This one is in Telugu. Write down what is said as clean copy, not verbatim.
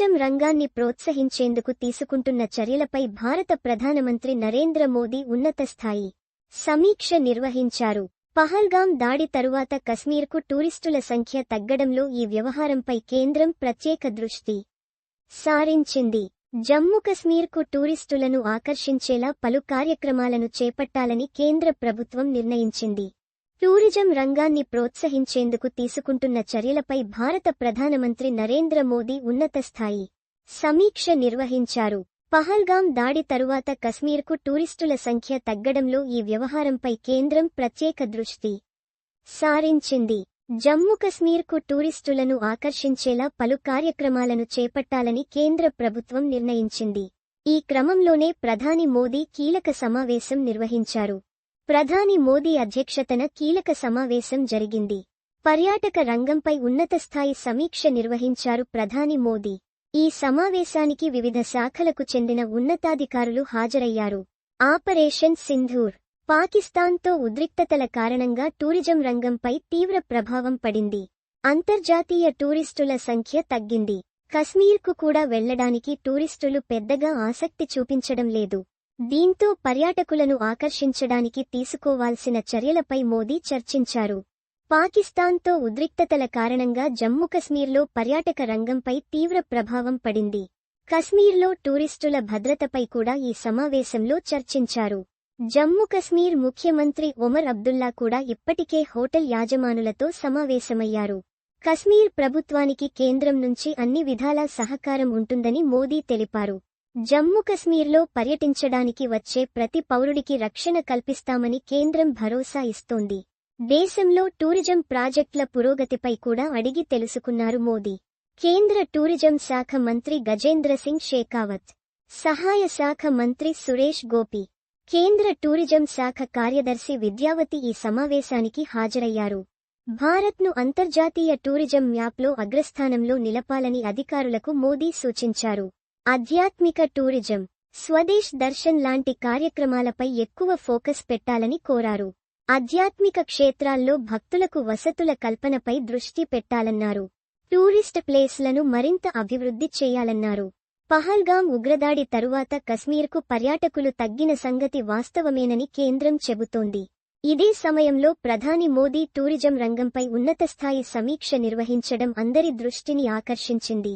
టూరిజం రంగాన్ని ప్రోత్సహించేందుకు తీసుకుంటున్న చర్యలపై భారత ప్రధానమంత్రి నరేంద్ర మోదీ ఉన్నతస్థాయి సమీక్ష నిర్వహించారు. పహల్గాం దాడి తరువాత కశ్మీర్కు టూరిస్టుల సంఖ్య తగ్గడంలో ఈ వ్యవహారంపై కేంద్రం ప్రత్యేక దృష్టి సారించింది. జమ్మూ కశ్మీర్కు టూరిస్టులను ఆకర్షించేలా పలు కార్యక్రమాలను చేపట్టాలని కేంద్ర ప్రభుత్వం నిర్ణయించింది. టూరిజం రంగాన్ని ప్రోత్సహించేందుకు తీసుకుంటున్న చర్యలపై భారత ప్రధానమంత్రి నరేంద్ర మోదీ ఉన్నతస్థాయి సమీక్ష నిర్వహించారు. పహల్గాం దాడి తరువాత కశ్మీర్కు టూరిస్టుల సంఖ్య తగ్గడంలో ఈ వ్యవహారంపై కేంద్రం ప్రత్యేక దృష్టి సారించింది. జమ్మూ కశ్మీర్కు టూరిస్టులను ఆకర్షించేలా పలు కార్యక్రమాలను చేపట్టాలని కేంద్ర ప్రభుత్వం నిర్ణయించింది. ఈ క్రమంలోనే ప్రధాని మోదీ కీలక సమావేశం నిర్వహించారు. ప్రధాని మోదీ అధ్యక్షతన కీలక సమావేశం జరిగింది. పర్యాటక రంగంపై ఉన్నతస్థాయి సమీక్ష నిర్వహించారు ప్రధాని మోదీ. ఈ సమావేశానికి వివిధ శాఖలకు చెందిన ఉన్నతాధికారులు హాజరయ్యారు. ఆపరేషన్ సింధూర్ పాకిస్తాన్తో ఉద్రిక్తతల కారణంగా టూరిజం రంగంపై తీవ్ర ప్రభావం పడింది. అంతర్జాతీయ టూరిస్టుల సంఖ్య తగ్గింది. కశ్మీర్కు కూడా వెళ్లడానికి టూరిస్టులు పెద్దగా ఆసక్తి చూపించడం లేదు. దీంతో పర్యాటకులను ఆకర్షించడానికి తీసుకోవాల్సిన చర్యలపై మోదీ చర్చించారు. పాకిస్తాన్తో ఉద్రిక్తతల కారణంగా జమ్మూ కశ్మీర్లో పర్యాటక రంగంపై తీవ్ర ప్రభావం పడింది. కశ్మీర్లో టూరిస్టుల భద్రతపై కూడా ఈ సమావేశంలో చర్చించారు. జమ్మూ కశ్మీర్ ముఖ్యమంత్రి ఒమర్ అబ్దుల్లా కూడా ఇప్పటికే హోటల్ యాజమానులతో సమావేశమయ్యారు. కశ్మీర్ ప్రభుత్వానికి కేంద్రం నుంచి అన్ని విధాలా సహకారం ఉంటుందని మోదీ తెలిపారు. జమ్మూ కశ్మీర్లో పర్యటించడానికి వచ్చే ప్రతి పౌరుడికి రక్షణ కల్పిస్తామని కేంద్రం భరోసా ఇస్తోంది. దేశంలో టూరిజం ప్రాజెక్టుల పురోగతిపై కూడా అడిగి తెలుసుకున్నారు మోదీ. కేంద్ర టూరిజం శాఖ మంత్రి గజేంద్ర సింగ్ షేకావత్, సహాయ శాఖ మంత్రి సురేష్ గోపి, కేంద్ర టూరిజం శాఖ కార్యదర్శి విద్యావతి ఈ సమావేశానికి హాజరయ్యారు. భారత్ను అంతర్జాతీయ టూరిజం మ్యాప్లో అగ్రస్థానంలో నిలపాలని అధికారులకు మోదీ సూచించారు. ఆధ్యాత్మిక టూరిజం, స్వదేశ్ దర్శన్ లాంటి కార్యక్రమాలపై ఎక్కువ ఫోకస్ పెట్టాలని కోరారు. ఆధ్యాత్మిక క్షేత్రాల్లో భక్తులకు వసతుల కల్పనపై దృష్టి పెట్టాలన్నారు. టూరిస్ట్ ప్లేస్లను మరింత అభివృద్ధి చేయాలన్నారు. పహల్గాం ఉగ్రదాడి తరువాత కశ్మీర్కు పర్యాటకులు తగ్గిన సంగతి వాస్తవమేనని కేంద్రం చెబుతోంది. ఇదే సమయంలో ప్రధాని మోదీ టూరిజం రంగంపై ఉన్నతస్థాయి సమీక్ష నిర్వహించడం అందరి దృష్టిని ఆకర్షించింది.